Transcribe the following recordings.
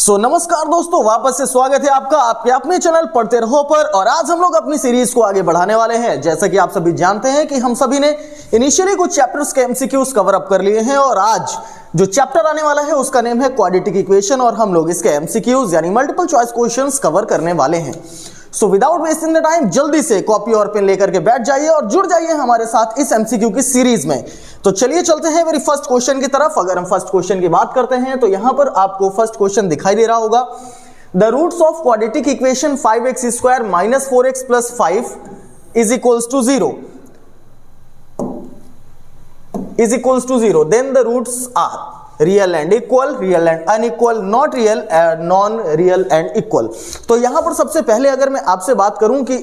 नमस्कार दोस्तों, वापस से स्वागत है आपका आपके अपने चैनल पढ़ते रहो पर। और आज हम लोग अपनी सीरीज को आगे बढ़ाने वाले हैं। जैसा कि आप सभी जानते हैं कि हम सभी ने इनिशियली कुछ चैप्टर्स के एमसीक्यूज कवर अप कर लिए हैं और आज जो चैप्टर आने वाला है उसका नेम है क्वाड्रेटिक इक्वेशन और हम लोग इसके एमसीक्यूज यानी मल्टीपल चॉइस क्वेश्चंस कवर करने वाले हैं। So without wasting the time जल्दी से कॉपी और पेन लेकर के बैठ जाइए और जुड़ जाइए हमारे साथ इस एमसीक्यू की सीरीज में। तो चलिए चलते हैं मेरी फर्स्ट क्वेश्चन की तरफ। अगर हम फर्स्ट क्वेश्चन की बात करते हैं तो यहां पर आपको फर्स्ट क्वेश्चन दिखाई दे रहा होगा। The roots of quadratic equation 5x square minus 4x plus 5 is equals to 0 then the roots are real and equal, real and unequal, not real, non real and equal. तो यहां पर सबसे पहले अगर मैं आपसे बात करूं कि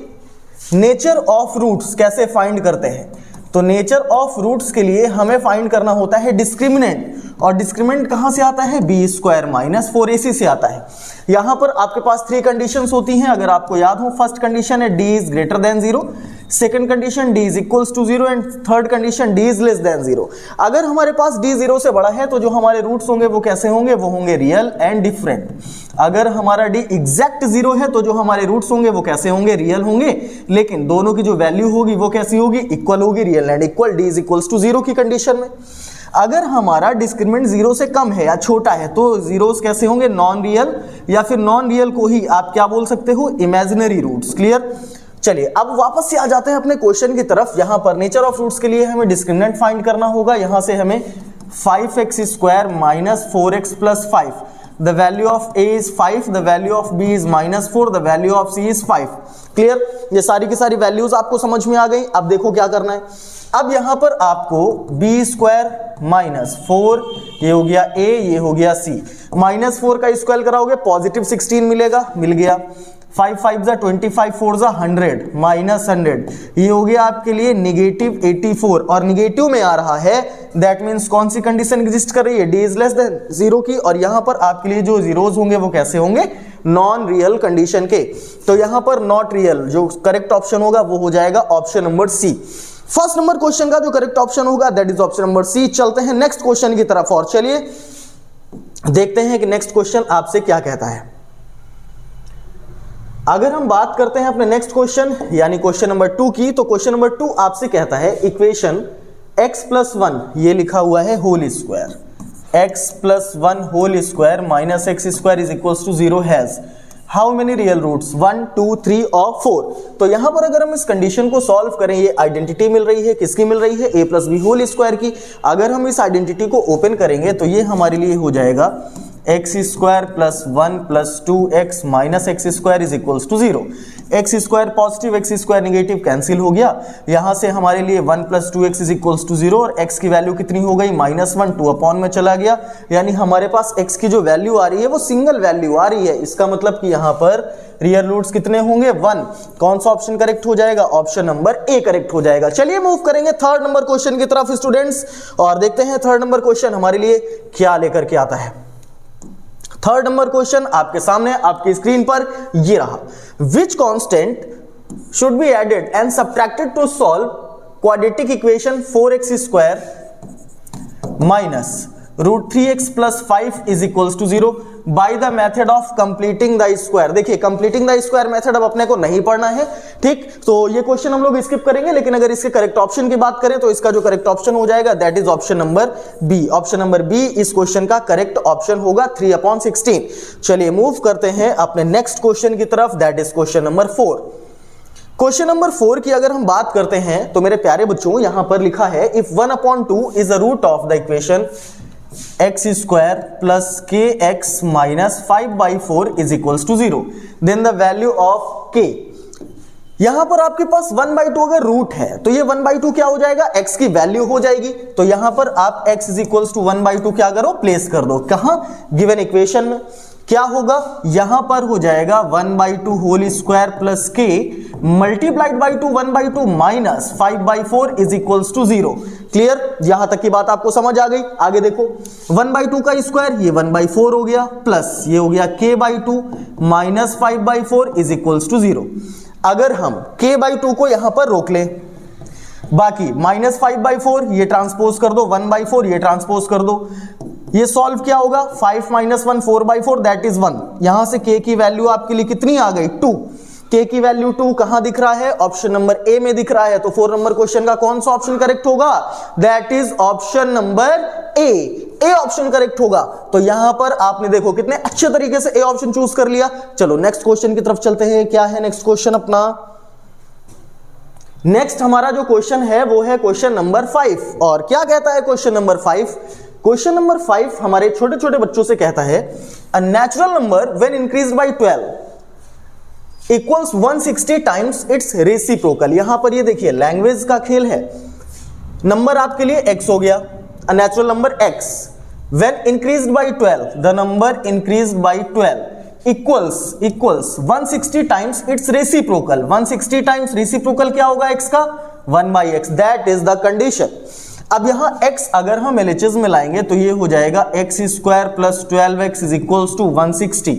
नेचर ऑफ रूट्स कैसे फाइंड करते हैं, तो नेचर ऑफ रूट्स के लिए हमें फाइंड करना होता है डिस्क्रिमिनेंट। और डिस्क्रिमिनेंट कहां से आता है? बी स्क्वायर माइनस 4ac से आता है। यहां पर आपके पास 3 कंडीशंस होती हैं, अगर आपको याद हो। फर्स्ट कंडीशन है D is greater than 0, second condition D is equals to 0 and third condition D is less than 0। अगर हमारे पास डी 0 से बड़ा है तो जो हमारे रूट्स होंगे वो कैसे होंगे? वो होंगे रियल एंड डिफरेंट। अगर हमारा डी एग्जैक्ट 0 है तो जो हमारे रूट्स होंगे वो कैसे होंगे? रियल होंगे, लेकिन दोनों की जो वैल्यू होगी वो कैसी होगी? इक्वल होगी, real and equal, D is equals to 0 की कंडीशन में। अगर हमारा डिस्क्रिमिनेंट 0 से कम है या छोटा है तो जीरोस कैसे होंगे? नॉन रियल, या फिर नॉन रियल को ही आप क्या बोल सकते हो? Imaginary roots. क्लियर? चलिए अब वापस से आ जाते हैं अपने क्वेश्चन की तरफ। यहां पर नेचर ऑफ रूट्स के लिए हमें डिस्क्रिमिनेंट फाइंड करना होगा। यहां से हमें 5x square minus 4x plus 5, the value of a is 5, the value of b is minus 4, the value of c is 5। Clear? ये सारी की सारी वैल्यूज आपको समझ में आ गई। अब देखो क्या करना है। अब यहां पर आपको b स्क्वायर माइनस 4, ये हो गया a, ये हो गया c, माइनस 4 का स्क्वायर कराओगे पॉजिटिव 16 मिलेगा, मिल गया। 5 5 जा 25, 4 जा 100, माइनस 100, ये हो गया आपके लिए निगेटिव 84 और निगेटिव में आ रहा है। दैट मीन्स कौन सी कंडीशन एग्जिस्ट कर रही है? डी इज लेस देन 0 की। और यहां पर आपके लिए जो जीरोज होंगे वो कैसे होंगे? नॉन रियल कंडीशन के। तो यहां पर नॉट रियल जो करेक्ट ऑप्शन होगा वो हो जाएगा option number C. First number question का जो करेक्ट ऑप्शन होगा that is option number C. चलते हैं नेक्स्ट क्वेश्चन की तरफ और चलिए देखते हैं कि नेक्स्ट क्वेश्चन आपसे क्या कहता है। अगर हम बात करते हैं अपने नेक्स्ट क्वेश्चन यानी क्वेश्चन नंबर 2 की, तो क्वेश्चन नंबर 2 आपसे कहता है इक्वेशन x प्लस 1, ये लिखा हुआ है whole square, x plus 1 whole square minus x square is equals to 0 has how many real roots? 1 2 3 और 4। तो यहां पर अगर हम इस कंडीशन को सॉल्व करें, ये आइडेंटिटी मिल रही है, किसकी मिल रही है? a plus B whole square की। अगर हम इस आइडेंटिटी को ओपन करेंगे तो ये हमारे लिए हो जाएगा x square plus 1 plus 2x minus x square is equals to 0। X square positive, x square negative, cancel हो गया। यहां से हमारे लिए 1 plus 2x is equals to 0 और x की वैल्यू कितनी हो गई? माइनस 1, 2 अपॉन में चला गया। यानी हमारे पास x की जो वैल्यू आ रही है वो सिंगल वैल्यू आ रही है। इसका मतलब कि यहां पर रियल रूट्स कितने होंगे? 1। कौन सा ऑप्शन करेक्ट हो जाएगा? ऑप्शन नंबर ए करेक्ट हो जाएगा। चलिए मूव करेंगे थर्ड नंबर क्वेश्चन की तरफ स्टूडेंट्स और देखते हैं थर्ड नंबर क्वेश्चन हमारे लिए क्या लेकर के आता है। थर्ड नंबर क्वेश्चन आपके सामने आपकी स्क्रीन पर ये रहा। Which constant should be added and subtracted to solve quadratic equation 4x square minus root 3x plus 5 is equals to 0 by the method of completing the square. देखिए completing the square method अब अपने को नहीं पढ़ना है, ठीक? तो ये क्वेश्चन हम लोग स्किप करेंगे, लेकिन अगर इसके करेक्ट ऑप्शन की बात करें तो इसका जो करेक्ट ऑप्शन हो जाएगा that is option number B. Option number B इस क्वेश्चन का करेक्ट ऑप्शन होगा 3/16। चलिए मूव करते हैं अपने नेक्स्ट क्वेश्चन की तरफ that is question number 4। Question number 4 की अगर हम बात करते हैं तो मेरे प्यारे बच्चों यहां पर लिखा है if 1/2 is the root of the equation x square plus kx minus 5/4 is equals to 0 then the value of k। यहां पर आपके पास 1/2 अगर रूट है तो ये 1/2 क्या हो जाएगा? x की वैल्यू हो जाएगी। तो यहां पर आप x इज इक्वल्स टू 1/2 क्या करो? प्लेस कर दो। कहां? गिवन इक्वेशन में। क्या होगा? यहां पर हो जाएगा 1/2 whole square plus k multiplied by 2 1/2 minus 5/4 is equals to 0। Clear? यहां तक की बात आपको समझ आ गई। आगे देखो 1/2 का स्क्वायर ये 1/4 हो गया प्लस ये हो गया k/2 minus 5/4 is equals to 0। अगर हम k/2 को यहां पर रोक लें, बाकी माइनस 5/4 ये ट्रांसपोज कर दो, 1/4 ये ट्रांसपोज कर दो, ये सॉल्व क्या होगा, 5 माइनस 1 4/4 दैट इज 1। यहां से k की वैल्यू आपके लिए कितनी आ गई, 2। k की वैल्यू 2 कहां दिख रहा है, ऑप्शन नंबर ए में दिख रहा है। तो 4 नंबर क्वेश्चन का कौन सा ऑप्शन करेक्ट होगा, that is option number A option correct होगा। तो यहां पर आपने देखो कितने अच्छे तरीके से ए ऑप्शन चूज कर लिया। चलो नेक्स्ट क्वेश्चन की तरफ चलते हैं। क्या है नेक्स्ट क्वेश्चन अपना, नेक्स्ट हमारा जो क्वेश्चन है वो है क्वेश्चन नंबर 5। और क्या कहता है क्वेश्चन नंबर 5, क्वेश्चन नंबर 5 हमारे छोटे छोटे बच्चों से कहता है a natural number when increased by 12 equals 160 times it's reciprocal. यहां पर ये देखिए लैंग्वेज का खेल है। नंबर आपके लिए x हो गया, a natural number x when increased by 12, the number increased by 12 equals 160 times it's reciprocal. 160 times reciprocal क्या होगा x का, 1/x, that is the condition. अब यहां x अगर हम LHS में लाएंगे तो ये हो जाएगा x square plus 12x is equals to 160।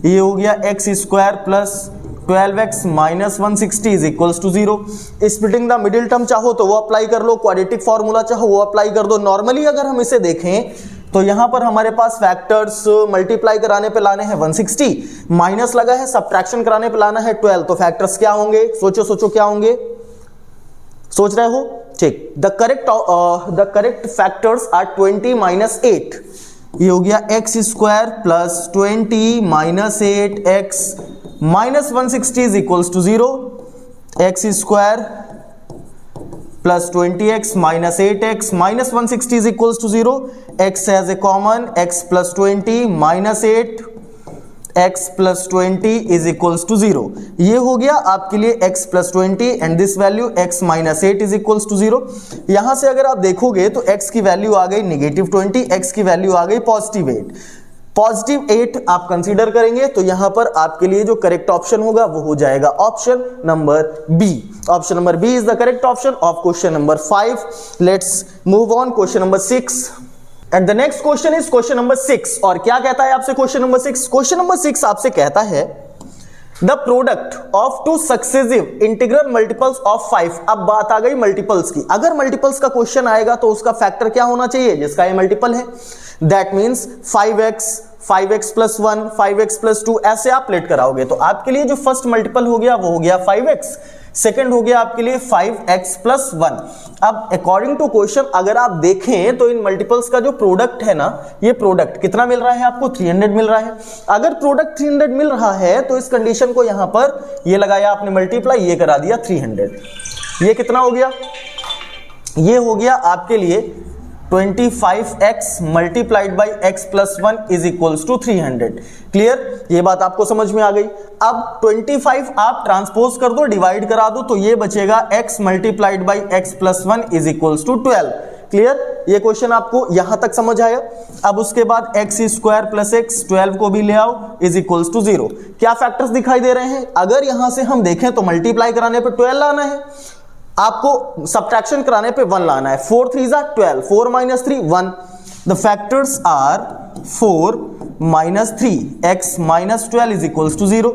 ये हो गया x square plus 12x minus 160 is equals to 0। Splitting the middle term चाहो तो वो अप्लाई कर लो, क्वाड्रेटिक फॉर्मूला चाहो वो अप्लाई कर दो। नॉर्मली अगर हम इसे देखें तो यहां पर हमारे पास फैक्टर्स मल्टीप्लाई कराने पे लाने हैं 160, माइनस लगा है, सब्ट्रैक्शन कराने पे लाना है 12। तो फैक्टर्स क्या होंगे, सोचो क्या होंगे, सोच रहे हो, ठीक। The correct factors are 20 minus 8। ये हो गया x square plus 20 minus 8x minus 160 is equals to 0। x square plus 20x minus 8x minus 160 is equals to 0। x as a common, x plus 20 minus 8 x plus 20 is equals to 0। ये हो गया आपके लिए x plus 20 and this value x minus 8 is equals to 0। यहां से अगर आप देखोगे तो x की वैल्यू आ गई नेगेटिव 20, x की वैल्यू आ गई पॉजिटिव 8। पॉजिटिव 8 आप कंसीडर करेंगे तो यहां पर आपके लिए जो करेक्ट ऑप्शन होगा वो हो जाएगा option number B. Option number B is the correct option of question number 5। Let's move on question number 6 and the next question is question number 6। और क्या कहता है आपसे क्वेश्चन नंबर 6, क्वेश्चन नंबर 6 आपसे कहता है the product of two successive integral multiples of 5। अब बात आ गई मल्टीपल्स की। अगर मल्टीपल्स का क्वेश्चन आएगा तो उसका फैक्टर क्या होना चाहिए जिसका ये मल्टीपल है, that means 5x plus 1, 5x plus 2 ऐसे आप लेट कराओगे। तो आपके लिए जो फर्स्ट मल्टीपल हो गया वो हो गया 5x, सेकंड हो गया आपके लिए 5x प्लस 1। अब अकॉर्डिंग टू क्वेश्चन अगर आप देखें तो इन मल्टीपल्स का जो प्रोडक्ट है ना, ये प्रोडक्ट कितना मिल रहा है आपको, 300 मिल रहा है। अगर प्रोडक्ट 300 मिल रहा है तो इस कंडीशन को यहां पर ये लगाया आपने मल्टीप्लाई, ये करा दिया 300। ये कितना हो गया, ये हो गया आपके लिए 25x multiplied by x plus 1 is equals to 300। Clear, ये बात आपको समझ में आ गई। अब 25 आप ट्रांसपोज कर दो, डिवाइड करा दो, तो ये बचेगा x multiplied by x plus 1 is equals to 12। Clear, ये क्वेश्चन आपको यहां तक समझ आया। अब उसके बाद x स्क्वायर प्लस x, 12 को भी ले आओ, इज इक्वल्स टू 0। क्या फैक्टर्स दिखाई दे रहे हैं, अगर यहां से हम देखें तो मल्टीप्लाई कराने पे 12 लाना है, आपको सब्ट्रैक्शन कराने पे 1 लाना है। 4 3 12, 4 minus 3 1। The factors are 4 minus 3, x minus 12 is equals to 0।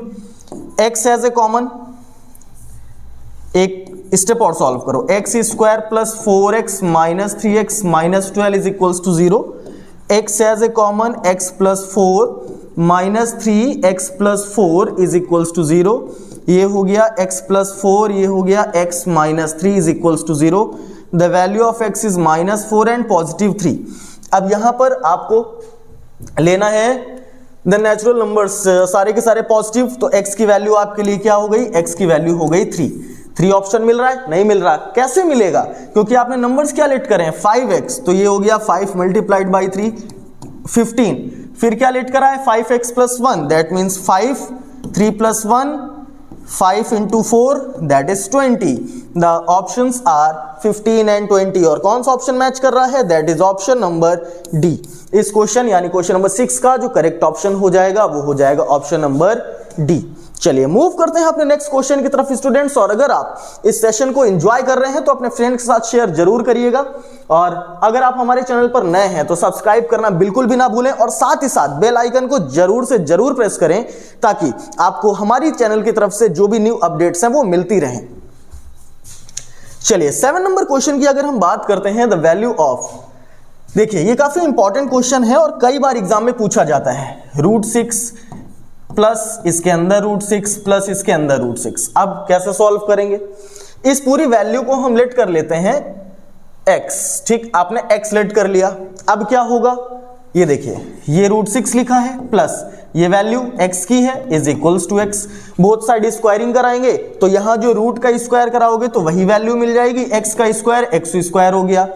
x as a common, एक स्टेप और सॉल्व करो, x square plus 4x minus 3x minus 12 is equals to 0। x as a common, x plus 4 minus 3x plus 4 is equals to 0। ये हो गया x plus 4, ये हो गया x minus 3 is equals to 0। The value of x is minus 4 and positive 3। अब यहां पर आपको लेना है द नेचुरल नंबर्स, सारे के सारे पॉजिटिव, तो x की वैल्यू आपके लिए क्या हो गई, x की वैल्यू हो गई 3। 3 ऑप्शन मिल रहा है, नहीं मिल रहा, कैसे मिलेगा, क्योंकि आपने नंबर्स क्या लेट करे हैं 5x, तो ये हो गया 5 मल्टीप्लाइड बाई 3 15। फिर क्या लेट करा है 5x plus 1, that means 5, 3 plus 1 5 into 4 that is 20. The options are 15 and 20 और कौन सा ऑप्शन मैच कर रहा है, that is option number D. इस क्वेश्चन यानी क्वेश्चन नंबर 6 का जो करेक्ट ऑप्शन हो जाएगा वो हो जाएगा ऑप्शन नंबर डी। चलिए मूव करते हैं अपने नेक्स्ट क्वेश्चन की तरफ स्टूडेंट्स। और अगर आप इस सेशन को एंजॉय कर रहे हैं तो अपने फ्रेंड के साथ शेयर जरूर करिएगा, और अगर आप हमारे चैनल पर नए हैं तो सब्सक्राइब करना बिल्कुल भी ना भूलें, और साथ ही साथ बेल आइकन को जरूर से जरूर प्रेस करें ताकि आपको हमारी चैनल की तरफ से जो भी न्यू अपडेट्स हैं वो मिलती रहें। चलिए 7 नंबर क्वेश्चन की अगर हम बात करते हैं, द वैल्यू ऑफ देखिए ये काफी इंपॉर्टेंट क्वेश्चन है और कई बार एग्जाम में पूछा जाता है। √6 प्लस इसके अंदर √6 प्लस इसके अंदर √6। अब कैसे सॉल्व करेंगे? इस पूरी वैल्यू को हम लेट कर लेते हैं x। ठीक, आपने x लेट कर लिया। अब क्या होगा, ये देखिए ये √6 लिखा है प्लस ये वैल्यू x की है is equals to x। Both side squaring कराएंगे तो यहां जो रूट का स्क्वायर कराओगे तो वही वैल्यू मिल जाएगी, x का स्क्वायर x स्क्वायर हो गया।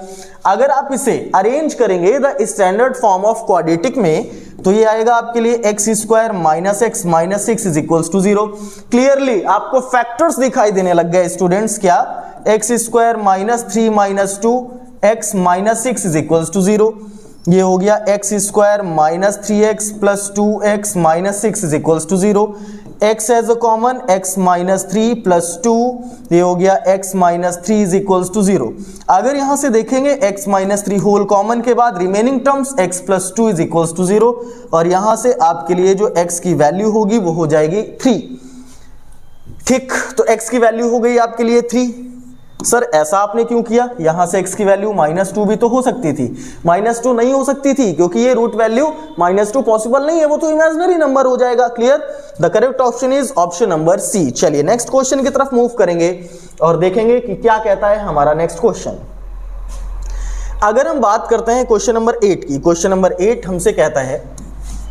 अगर आप इसे अरेंज करेंगे the standard form of quadratic में तो ये आएगा आपके लिए x square minus x minus 6 is equals to 0। Clearly आपको फैक्टर्स दिखाई देने लग गए स्टूडेंट्स। क्या? x square minus 3 minus 2 x minus 6 is equals to 0। ये हो गया x square minus 3x plus 2x minus 6 is equals to 0। x as a common x minus 3 plus 2, ये हो गया x minus 3 is equals to 0। अगर यहां से देखेंगे x माइनस 3 होल कॉमन के बाद remaining terms x plus 2 is equals to 0 और यहां से आपके लिए जो x की वैल्यू होगी वो हो जाएगी 3। ठीक, तो x की वैल्यू हो गई आपके लिए 3। सर ऐसा आपने क्यों किया? यहां से x की वैल्यू -2 भी तो हो सकती थी। -2 नहीं हो सकती थी क्योंकि ये रूट वैल्यू -2 पॉसिबल नहीं है, वो तो इमेजिनरी नंबर हो जाएगा। Clear? The correct option is option number C. चलिए नेक्स्ट क्वेश्चन की तरफ मूव करेंगे और देखेंगे कि क्या कहता है हमारा नेक्स्ट क्वेश्चन। अगर हम बात करते हैं क्वेश्चन नंबर 8 की, क्वेश्चन नंबर 8 हमसे कहता है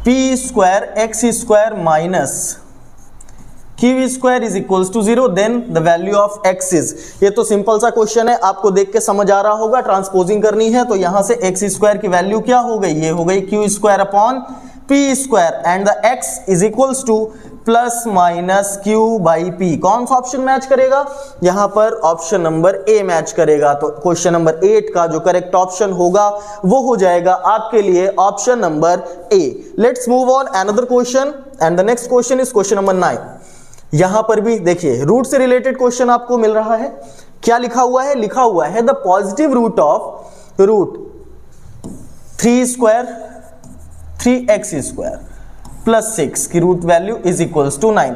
p square x square minus q square is equals to 0 then the value of x is. ये तो सिंपल सा क्वेश्चन है, आपको देख के समझ आ रहा होगा। ट्रांसपोजिंग करनी है तो यहां से x स्क्वायर की वैल्यू क्या हो गई? ये हो गई q square upon p square and the x is equals two plus minus q by p। कौन सा ऑप्शन मैच करेगा? यहां पर ऑप्शन नंबर ए मैच करेगा। तो क्वेश्चन नंबर 8 का जो करेक्ट ऑप्शन होगा वो हो जाएगा आपके लिए option number A. Let's move on another question and the next question is question number 9। यहां पर भी देखिए रूट से रिलेटेड क्वेश्चन आपको मिल रहा है। क्या लिखा हुआ है? लिखा हुआ है the positive root of root 3 square 3x square plus 6 की root value is equals to 9।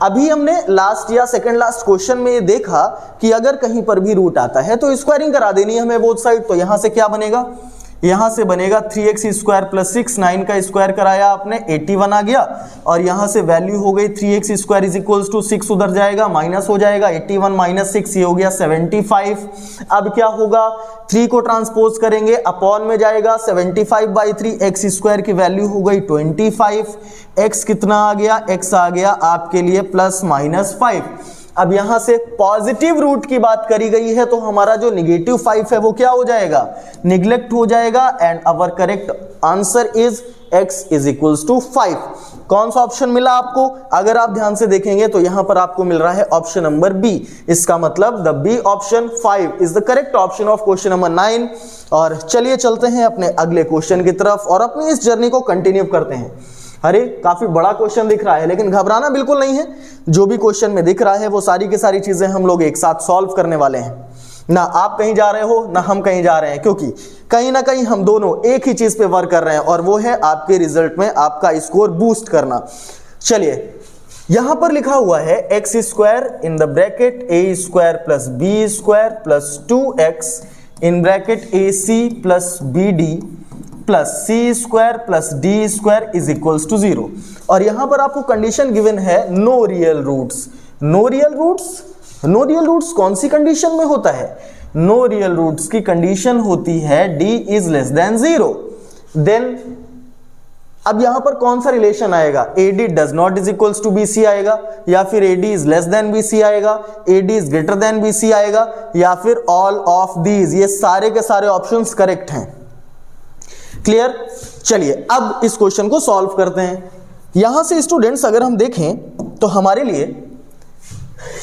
अभी हमने लास्ट या सेकंड लास्ट क्वेश्चन में ये देखा कि अगर कहीं पर भी रूट आता है तो स्क्वायरिंग करा देनी है हमें बोथ साइड। तो यहां से क्या बनेगा? यहां से बनेगा 3x स्क्वायर प्लस 6, 9 का स्क्वायर कराया आपने 81 आ गया और यहां से वैल्यू हो गई 3x square is equals to 6 उधर जाएगा माइनस हो जाएगा 81 माइनस 6 ये हो गया 75। अब क्या होगा? 3 को ट्रांसपोज करेंगे अपॉन में जाएगा 75 बाई 3 x स्क्वायर की वैल्यू हो गई 25। x कितना आ गया? x आ गया आपके लिए प्लस माइनस 5। अब यहां से पॉजिटिव रूट की बात करी गई है तो हमारा जो नेगेटिव 5 है वो क्या हो जाएगा? निग्लेक्ट हो जाएगा and our correct answer is x is equals to 5। कौन सा ऑप्शन मिला आपको? अगर आप ध्यान से देखेंगे तो यहां पर आपको मिल रहा है ऑप्शन नंबर बी। इसका मतलब the B option 5 is the correct option of question number 9। और चलिए चलते हैं अपने अगले क्वेश्चन की तरफ और अपनी इस जर्नी को कंटिन्यू करते हैं। अरे काफी बड़ा क्वेश्चन दिख रहा है लेकिन घबराना बिल्कुल नहीं है। जो भी क्वेश्चन में दिख रहा है वो सारी की सारी चीजें हम लोग एक साथ सॉल्व करने वाले हैं। ना आप कहीं जा रहे हो ना हम कहीं जा रहे हैं, क्योंकि कहीं ना कहीं हम दोनों एक ही चीज पे वर्क कर रहे हैं और वो है आपके रिजल्ट में आपका स्कोर बूस्ट करना। चलिए यहां पर लिखा हुआ है x square in the bracket a square plus B square plus 2x in bracket a c plus b d plus c square plus D square is equals to 0। और यहां पर आपको कंडीशन गिवन है no real roots. No real roots, no real roots कौन सी condition में होता है? नो रियल रूट्स की कंडीशन होती है d is less than 0। Then अब यहां पर कौन सा रिलेशन आएगा? AD does not is equals to BC आएगा, या फिर AD is less than BC आएगा, AD is greater than BC आएगा, या फिर ऑल ऑफ दीज। ये सारे के सारे ऑप्शंस करेक्ट हैं। क्लियर? चलिए अब इस क्वेश्चन को सॉल्व करते हैं। यहां से स्टूडेंट्स अगर हम देखें तो हमारे लिए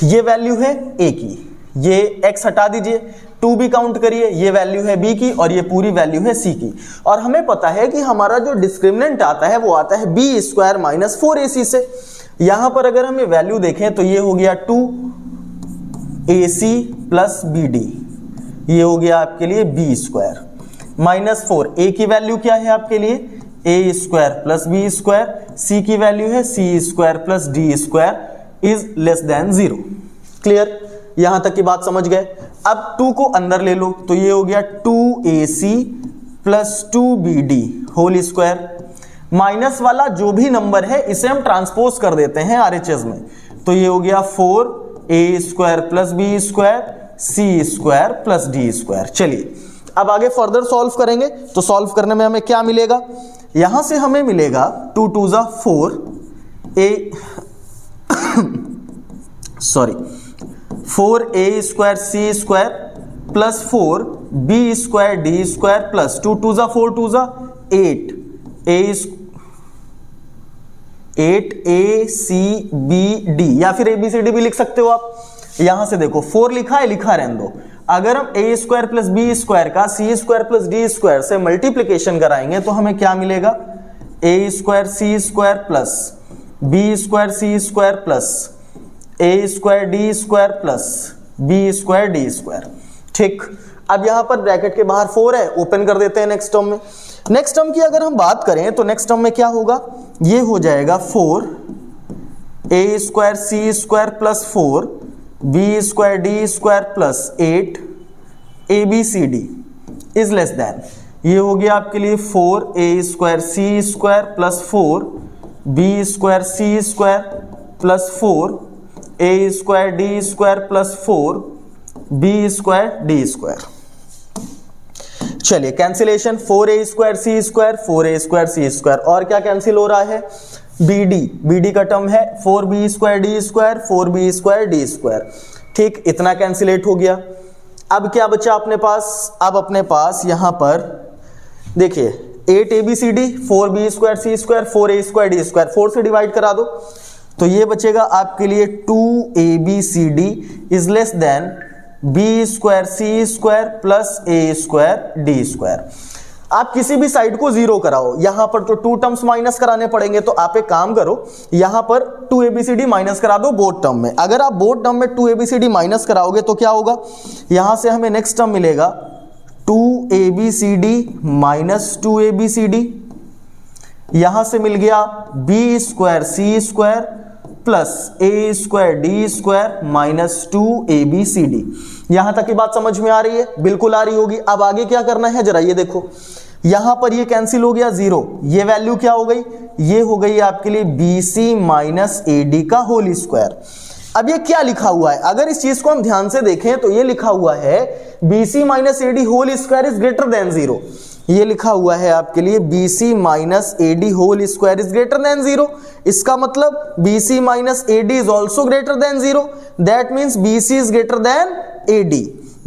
ये वैल्यू है a की, ये x हटा दीजिए, 2 भी काउंट करिए, ये वैल्यू है b की और ये पूरी वैल्यू है c की। और हमें पता है कि हमारा जो डिस्क्रिमिनेंट आता है वो आता है b स्क्वायर माइनस 4ac से। यहां पर अगर हम ये वैल्यू देखें तो ये हो गया 2ac प्लस bd, ये हो गया आपके लिए b स्क्वायर माइनस 4। a की वैल्यू क्या है आपके लिए? a square plus b square. c की वैल्यू है c square plus d square is less than 0। Clear? यहां तक की बात समझ गए। अब 2 को अंदर ले लो तो ये हो गया 2ac plus 2bd whole square. Minus वाला जो भी नंबर है इसे हम ट्रांसपोज कर देते हैं RHS में, तो ये हो गया 4a square plus B square सी स्क्वायर प्लस डी स्क्वायर। चलिए अब आगे फर्दर सॉल्व करेंगे, तो सॉल्व करने में हमें क्या मिलेगा, यहां से हमें मिलेगा 2 2 जा 4 4a स्क्वायर सी square plus 4b square D square plus 2 2 जा 4 2 जा 8ac d, या फिर abcd भी लिख सकते हो आप। यहां से देखो 4 लिखा है, लिखा रहने दो। अगर हम a square plus B square का c square plus D square से मल्टीप्लीकेशन कराएंगे तो हमें क्या मिलेगा, a square C square plus B square C square plus a square D square plus B square D square. ठीक, अब यहां पर ब्रैकेट के बाहर 4 है, ओपन कर देते हैं नेक्स्ट टर्म में। नेक्स्ट टर्म की अगर हम बात करें तो नेक्स्ट टर्म में क्या होगा, ये हो जाएगा 4a square C square plus 4b square D square plus 8abcd is less than, ये हो गया आपके लिए 4a स्क्वायर सी स्क्वायर प्लस 4b स्क्वायर सी square plus 4a square D square plus 4b square D square. चलिए cancellation, 4a square सी square 4a square सी square, और क्या cancel हो रहा है, bd का टर्म है 4b square D square 4b square D square. ठीक, इतना कैंसिलेट हो गया। अब क्या बचा अपने पास, अब अपने पास यहां पर देखिए 8abcd 4b स्क्वायर सी square 4a square D square, 4 से डिवाइड करा दो तो ये बचेगा आपके लिए 2abcd is less than b square C square plus a square D square. आप किसी भी साइड को जीरो कराओ, यहां पर तो 2 टर्म्स माइनस कराने पड़ेंगे, तो आप एक काम करो यहां पर 2abcd माइनस करा दो बोथ टर्म में। अगर आप बोथ टर्म में 2abcd माइनस कराओगे तो क्या होगा, यहां से हमें नेक्स्ट टर्म मिलेगा 2abcd माइनस 2abcd, यहां से मिल गया b square C square plus a square D square minus 2abcd। यहां तक की बात समझ में आ रही है, बिल्कुल आ रही होगी। अब आगे क्या करना है जरा ये देखो, यहां पर ये कैंसिल हो गया 0, ये वैल्यू क्या हो गई, ये हो गई आपके लिए bc माइनस ad का होल स्क्वायर। अब ये क्या लिखा हुआ है, अगर इस चीज को हम ध्यान से देखें तो ये लिखा हुआ है bc minus ad whole square is greater than 0। ये लिखा हुआ है आपके लिए bc minus ad whole square is greater than 0। इसका मतलब bc minus ad is also greater than 0, that means bc is greater than ad।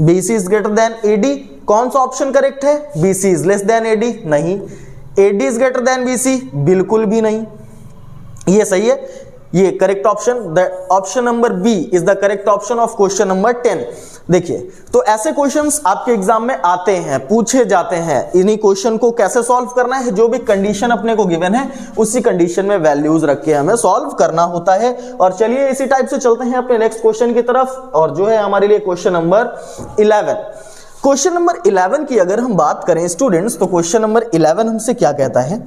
bc is greater than ad, कौन सा ऑप्शन करेक्ट है, bc is less than ad, नहीं। ad is greater than bc, बिल्कुल भी नहीं, ये सही है, ये correct option, option number B is the correct option of question number 10। देखिए तो ऐसे क्वेश्चंस आपके एग्जाम में आते हैं, पूछे जाते हैं। इन्हीं क्वेश्चन को कैसे सॉल्व करना है, जो भी कंडीशन अपने को गिवन है उसी कंडीशन में वैल्यूज रख के हमें सॉल्व करना होता है। और चलिए इसी टाइप से चलते हैं अपने नेक्स्ट क्वेश्चन की तरफ, और जो है हमारे लिए क्वेश्चन नंबर 11। क्वेश्चन नंबर 11 की अगर हम बात करें स्टूडेंट्स, तो क्वेश्चन नंबर 11 हमसे क्या कहता है,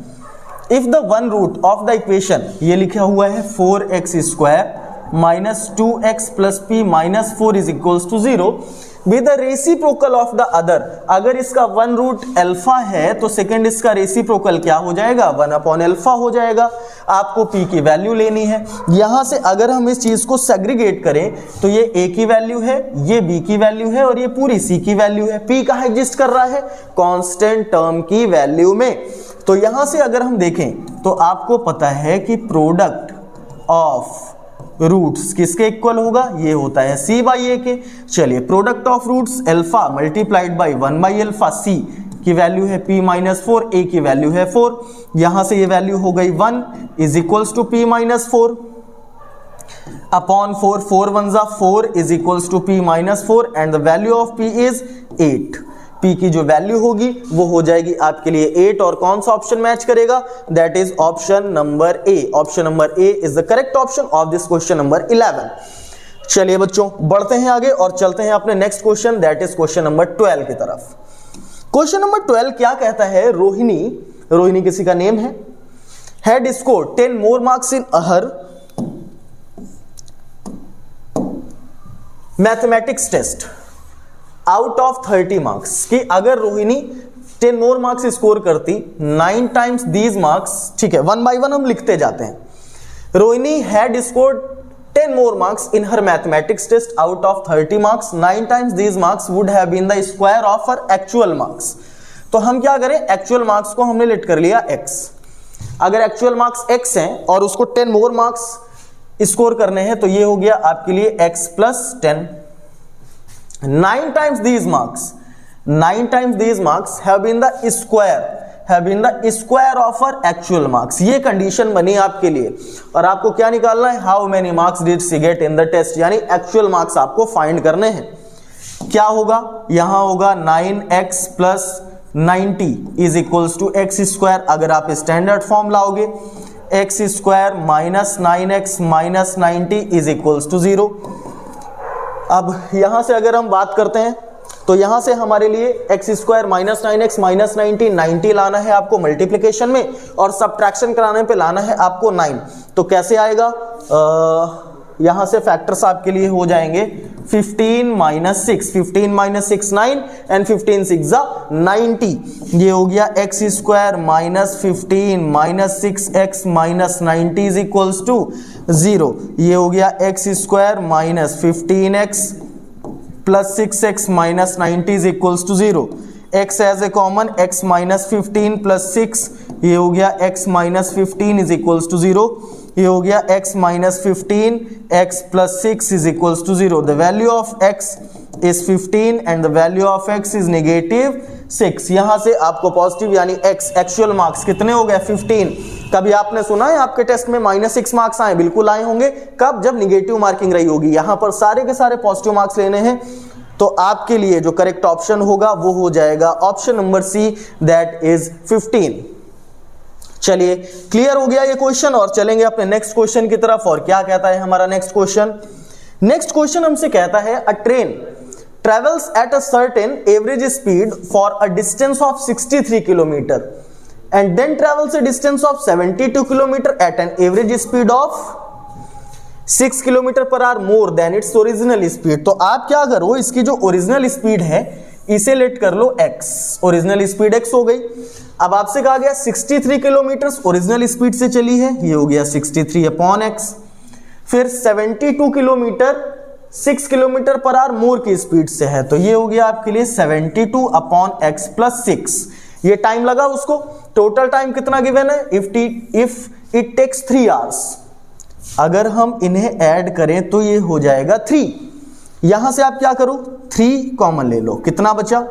if the one root of the equation, ये लिखा हुआ है 4x square minus 2x plus p minus 4 is equals to 0 with the reciprocal of the other. अगर इसका वन रूट अल्फा है तो सेकंड इसका रेसिप्रोकल क्या हो जाएगा, 1 अपॉन अल्फा हो जाएगा। आपको p की वैल्यू लेनी है। यहां से अगर हम इस चीज को सेग्रीगेट करें तो ये a की वैल्यू है, ये b की वैल्यू है और ये पूरी c की वैल्यू है। p कहां एग्जिस्ट कर रहा है, कांस्टेंट टर्म की वैल्यू में। तो यहां से अगर हम देखें तो आपको पता है कि प्रोडक्ट ऑफ रूट्स किसके इक्वल होगा, ये होता है c बाई a के। चलिए product of roots alpha multiplied by 1 by alpha, c की वैल्यू है p माइनस 4, a की वैल्यू है 4, यहां से ये वैल्यू हो गई 1 is equals to p minus 4 upon 4, 4 1 जा 4 is equals to p minus 4 and the value of p is 8। p की जो वैल्यू होगी वो हो जाएगी आपके लिए 8, और कौन सा ऑप्शन मैच करेगा, that is option number A. Option number A is the correct option of this question number 11। चलिए बच्चों बढ़ते हैं आगे और चलते हैं अपने next question, that is question number 12 की तरफ। क्वेश्चन नंबर 12 क्या कहता है, रोहिणी किसी का नेम है, had score 10 more marks in her mathematics test out of 30 marks. कि अगर रोहिणी 10 मोर मार्क्स स्कोर करती 9 टाइम्स दीज मार्क्स, ठीक है, 1 बाय 1 हम लिखते जाते हैं। Rohini had scored 10 more marks in her mathematics test out of 30 marks. 9 times these marks would have been the square of her actual marks. तो हम क्या करें, एक्चुअल मार्क्स को हमने लेट कर लिया x। अगर एक्चुअल मार्क्स x हैं और उसको 10 मोर मार्क्स स्कोर करने हैं तो ये हो गया आपके लिए x plus 10। 9 times these marks have been the square of our actual marks। ये कंडीशन बनी आपके लिए और आपको क्या निकालना है, how many marks did she get in the test, यानी एक्चुअल मार्क्स आपको फाइंड करने हैं। क्या होगा, यहां होगा 9x plus 90 is equals to x square. अगर आप स्टैंडर्ड फॉर्म लाओगे x square minus 9x minus 90 is equals to 0। अब यहां से अगर हम बात करते हैं तो यहां से हमारे लिए x square minus 9x minus 90 लाना है आपको मल्टीप्लिकेशन में और सब्ट्रैक्शन कराने पे लाना है आपको 9। तो कैसे आएगा, यहां से फैक्टर्स आपके लिए हो जाएंगे 15 माइनस 6 9 एंड 15 6 90। ये हो गया x square minus 15 minus 6x minus 90 is equals to 0। ये हो गया x square minus 15x plus 6x minus 90 is equals to 0। x as a common, x minus 15 plus 6, ये हो गया x minus 15 is equals to 0। ये हो गया x minus 15, x plus 6 is equals to 0। The value of x is 15 and the value of x is negative 6। यहां से आपको positive यानी x एक्चुअल मार्क्स कितने हो गए, 15। कभी आपने सुना है आपके टेस्ट में -6 मार्क्स आए, बिल्कुल आए होंगे। कब, जब निगेटिव मार्किंग रही होगी। यहां पर सारे के सारे पॉजिटिव मार्क्स लेने हैं तो आपके लिए जो करेक्ट ऑप्शन होगा वो हो जाएगा option number C, that is 15। चलिए क्लियर हो गया ये क्वेश्चन और चलेंगे अपने नेक्स्ट क्वेश्चन की तरफ। और क्या कहता है हमारा नेक्स्ट क्वेश्चन हमसे कहता है अ train travels at a certain average speed for a distance of 63 km and then travels a distance of 72 km at an average speed of 6 km per hour more than its original speed। तो आप क्या करो, इसकी जो original speed है इसे late कर लो x, original speed x हो गई। अब आपसे कहा गया 63 किलोमीटर ओरिजिनल स्पीड से चली है, ये हो गया 63 अपॉन x। फिर 72 किलोमीटर 6 किलोमीटर पर आवर मोर की स्पीड से है, तो ये हो गया आपके लिए 72 अपॉन x प्लस 6। ये टाइम लगा उसको, टोटल टाइम कितना गिवन है, इफ इट टेक्स 3 आवर्स। अगर हम इन्हें ऐड करें तो ये हो जाएगा 3। यहां से आप क्या करो, 3 कॉमन ले लो, कितना बचा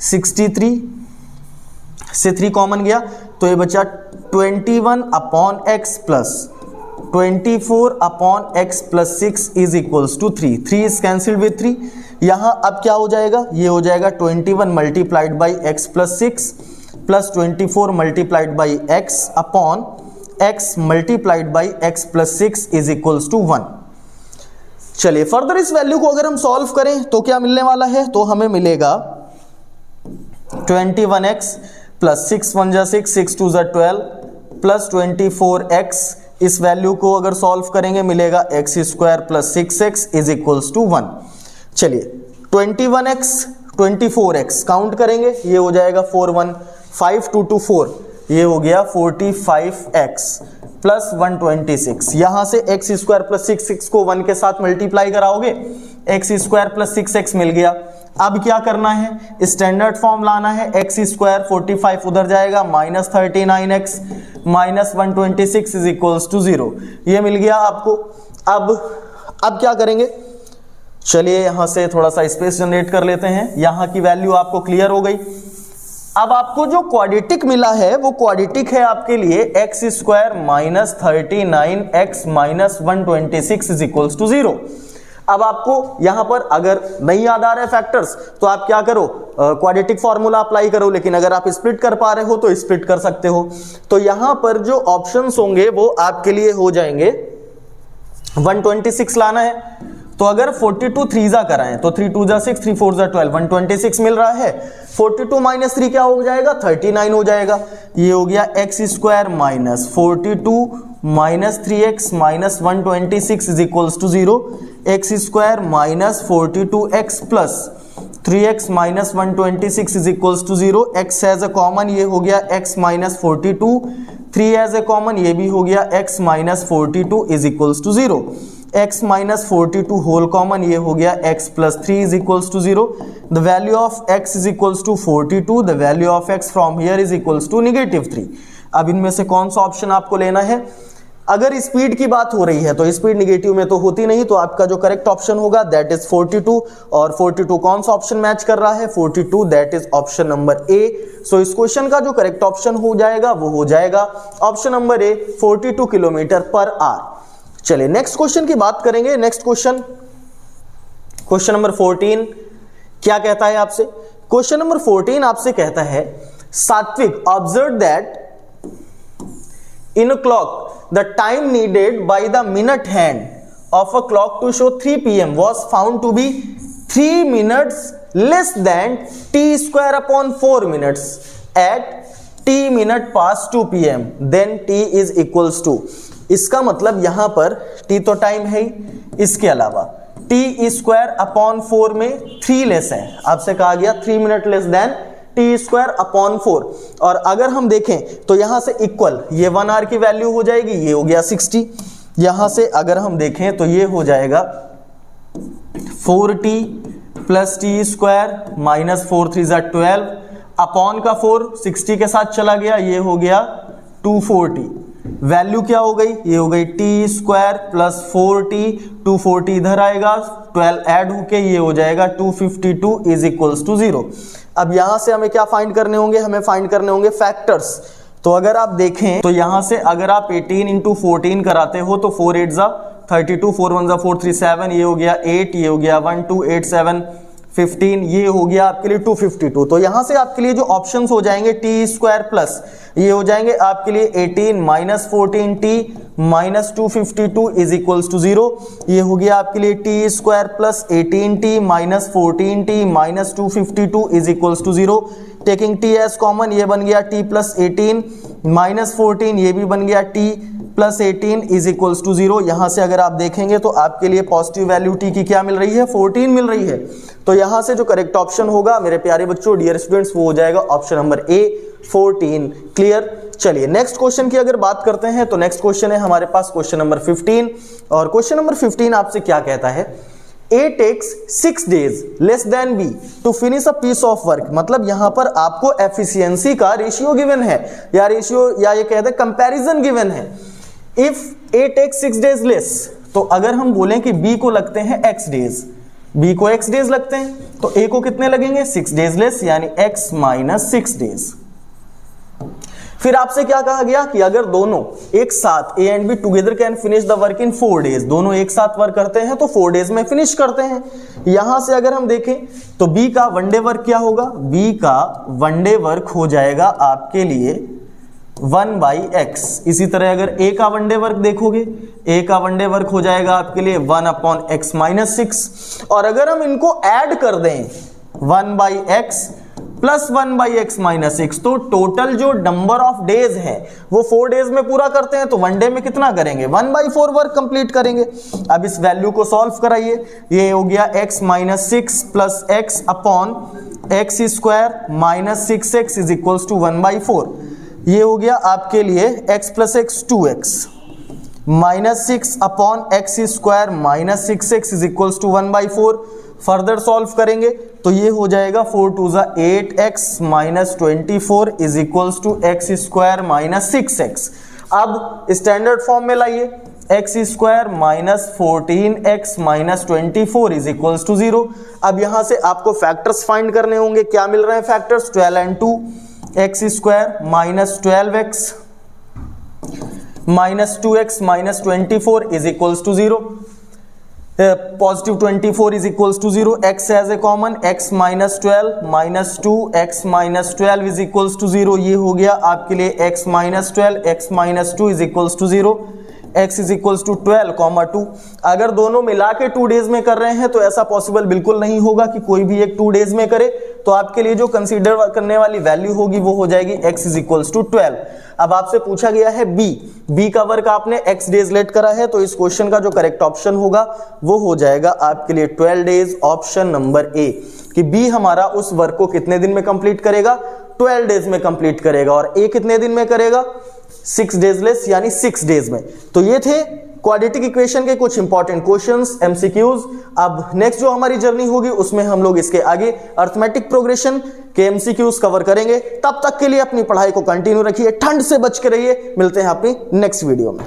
63 से 3 कॉमन गया तो ये बचा 21 upon x plus 24 upon x plus 6 is equals to 3। 3 is cancelled with 3। यहां अब क्या हो जाएगा, ये हो जाएगा 21 multiplied by x plus 6 plus 24 multiplied by x upon x multiplied by x plus 6 is equals to 1। चलिए फर्दर इस वैल्यू को अगर हम सॉल्व करें तो क्या मिलने वाला है, तो हमें मिलेगा 21x प्लस 6 1 जा 6 6 2 जा 12 प्लस 24x। इस वैल्यू को अगर सॉल्व करेंगे मिलेगा x square plus 6x is equals to 1। चलिए 21x 24x काउंट करेंगे, ये हो जाएगा 4 1 5 2 2 4, ये हो गया 45x प्लस 126। यहां से x स्क्वायर प्लस 6x को 1 के साथ मल्टीप्लाई कराओगे, x स्क्वायर प्लस 6x मिल गया। अब क्या करना है, स्टैंडर्ड फॉर्म लाना है, x स्क्वायर 45 उधर जाएगा minus 39x minus 126 is equals to 0। ये मिल गया आपको। अब क्या करेंगे, चलिए यहां से थोड़ा सा स्पेस जनरेट कर लेते हैं। यहां की वैल्यू आपको क्लियर हो गई। अब आपको जो क्वाड्रेटिक मिला है वो क्वाड्रेटिक है आपके लिए x square minus 39x minus 126 is equals to 0। अब आपको यहां पर अगर नहीं याद आ रहा है फैक्टर्स तो आप क्या करो, क्वाड्रेटिक फॉर्मूला अप्लाई करो, लेकिन अगर आप स्प्लिट कर पा रहे हो तो स्प्लिट कर सकते हो। तो यहां पर जो ऑप्शंस होंगे वो आपके लिए हो जाएंगे 126 लाना है, तो अगर 42 3 जा कराएं तो 3 2 जा 6 3 4 जा 12 126 मिल रहा है। 42 माइनस 3 क्या हो जाएगा, 39 हो जाएगा। ये हो गया x square minus 42 minus 3x minus 126 is equals to 0। X square minus 42x plus 3x minus 126 is equals to 0, x as a common ये हो गया x minus 42, 3 as a common ये भी हो गया x minus 42 is equals to 0, x minus 42 whole common ये हो गया x plus 3 is equals to 0, the value of x is equals to 42, the value of x from here is equals to -3। अब इनमें से कौन सा ऑप्शन आपको लेना है? अगर स्पीड की बात हो रही है तो स्पीड निगेटिव में तो होती नहीं, तो आपका जो करेक्ट ऑप्शन होगा दैट इज 42, और 42 कौन सा ऑप्शन मैच कर रहा है? 42, that is option number A. So इस क्वेश्चन का जो करेक्ट ऑप्शन हो जाएगा वो हो जाएगा ऑप्शन नंबर ए, 42 किलोमीटर पर आवर। चलिए नेक्स्ट क्वेश्चन की बात करेंगे। नेक्स्ट क्वेश्चन नंबर 14 क्या कहता है आपसे? क्वेश्चन नंबर 14 आपसे कहता है, सात्विक observe that in a clock the time needed by the minute hand of a clock to show 3 pm was found to be 3 minutes less than t square upon 4 minutes at t minute past 2 pm then t is equals to। इसका मतलब यहां पर t तो time है ही, इसके अलावा t square upon 4 में 3 less है, आपसे कहा गया 3 minute less than T square upon 4, और अगर हम देखें तो यहां से इक्वल ये 1 आवर की वैल्यू हो जाएगी, ये हो गया 60, यहां से अगर हम देखें तो ये हो जाएगा 4t plus T square minus 4 3 12 upon का 4 60 के साथ चला गया, ये हो गया 240, वैल्यू क्या हो गई? ये हो गई टी स्क्वायर प्लस 4t, 240 इधर आएगा, 12 ऐड होके ये हो जाएगा 252 इज इक्वल्स टू 0। अब यहां से हमें क्या फाइंड करने होंगे? हमें फाइंड करने होंगे फैक्टर्स। तो अगर आप देखें तो यहां से अगर आप 18 इंटू 14 कराते हो तो 4 8 जा 32, 4 1 जा 4 3 7, ये हो गया 8, ये हो गया 1 2 8 7 15, ये हो गया आपके लिए 252। तो यहां से आपके लिए जो ऑप्शंस हो जाएंगे टी स्क्वायर प्लस ये हो जाएंगे आपके लिए 18 minus 14t minus 252 is equals to 0, ये हो गया आपके लिए t square plus 18t minus 14t minus 252 is equals to 0, taking t as common ये बन गया t प्लस 18 माइनस 14 ये भी बन गया t plus 18 is equals to 0। यहां से अगर आप देखेंगे तो आपके लिए पॉजिटिव वैल्यू t की क्या मिल रही है? 14 मिल रही है। तो यहां से जो करेक्ट ऑप्शन होगा मेरे प्यारे बच्चों, डियर स्टूडेंट्स, वो हो जाएगा ऑप्शन नंबर ए, 14। क्लियर? चलिए नेक्स्ट क्वेश्चन की अगर बात करते हैं तो नेक्स्ट क्वेश्चन है हमारे पास क्वेश्चन नंबर 15, और क्वेश्चन नंबर 15 आपसे क्या कहता है? A takes 6 days less than B to finish a piece of work। मतलब यहां पर आपको एफिशिएंसी का रेशियो गिवन है, या रेशियो या ये कहते हैं कंपैरिजन गिवन है। If A takes 6 days less, तो अगर हम बोलें कि B को लगते हैं x डेज, B को x डेज लगते हैं, तो A को कितने लगेंगे? 6 डेज लेस, यानी x माइनस 6 डेज। फिर आपसे क्या कहा गया कि अगर दोनों एक साथ A and B together can finish the work in 4 days, दोनों एक साथ वर्क करते हैं तो 4 डेज में फिनिश करते हैं। यहां से अगर हम देखें तो B का वनडे वर्क क्या होगा? B का वनडे वर्क हो जाएगा आपके लिए 1/x। इसी तरह अगर A का वनडे वर्क देखोगे, A का वनडे वर्क हो जाएगा आपके लिए 1/x माइनस 6, और अगर हम इनको ऐड कर दें 1/x प्लस 1/x माइनस 6, तो टोटल जो नंबर ऑफ डेज है वो 4 डेज में पूरा करते हैं, तो वन डे में कितना करेंगे? 1/4 वर्क कंप्लीट करेंगे। अब इस वैल्यू को सॉल्व कराइए, ये हो गया x minus 6 plus x upon x square minus 6x is equals to 1/4, ये हो गया आपके लिए x plus x 2x minus 6 upon x square minus 6x is equals to 1/4। Further solve करेंगे तो ये हो जाएगा 4 2 जा 8x minus 24 is equals to x square minus 6x। अब स्टैंडर्ड फॉर्म में लाइए, x square minus 14x minus 24 is equals to 0। अब यहां से आपको फैक्टर्स फाइंड करने होंगे। क्या मिल रहे हैं factors? 12 and 2, x square minus 12x minus 2x minus 24 is equals to 0, positive 24 is equals to 0, x as a common, x minus 12 minus 2 x minus 12 is equals to 0, ये हो गया आपके लिए x minus 12 x minus 2 is equals to 0, x is equals to 12, 2। अगर दोनों मिला के 2 days में कर रहे हैं तो ऐसा पॉसिबल बिल्कुल नहीं होगा कि कोई भी एक 2 डेज में करे, तो आपके लिए जो कंसीडर करने वाली वैल्यू होगी वो हो जाएगी x इज इक्वल्स टू 12। अब आपसे पूछा गया है बी का वर्क आपने x डेज लेट करा है, तो इस क्वेश्चन का जो करेक्ट ऑप्शन होगा वो हो जाएगा आपके लिए 12 डेज, ऑप्शन नंबर ए, कि बी हमारा उस वर्क को कितने दिन में कंप्लीट करेगा, 12 डेज में कंप्लीट करेगा। और ए कितने दिन में करेगा, 6 डेज लेस यानी 6 डेज में। तो ये थे क्वाड्रेटिक इक्वेशन के कुछ इंपॉर्टेंट क्वेश्चंस, एमसीक्यूज। अब नेक्स्ट जो हमारी जर्नी होगी उसमें हम लोग इसके आगे अरिथमेटिक प्रोग्रेशन के एमसीक्यूज कवर करेंगे। तब तक के लिए अपनी पढ़ाई को कंटिन्यू रखिए, ठंड से बच के रहिए। मिलते हैं अपनी नेक्स्ट वीडियो में।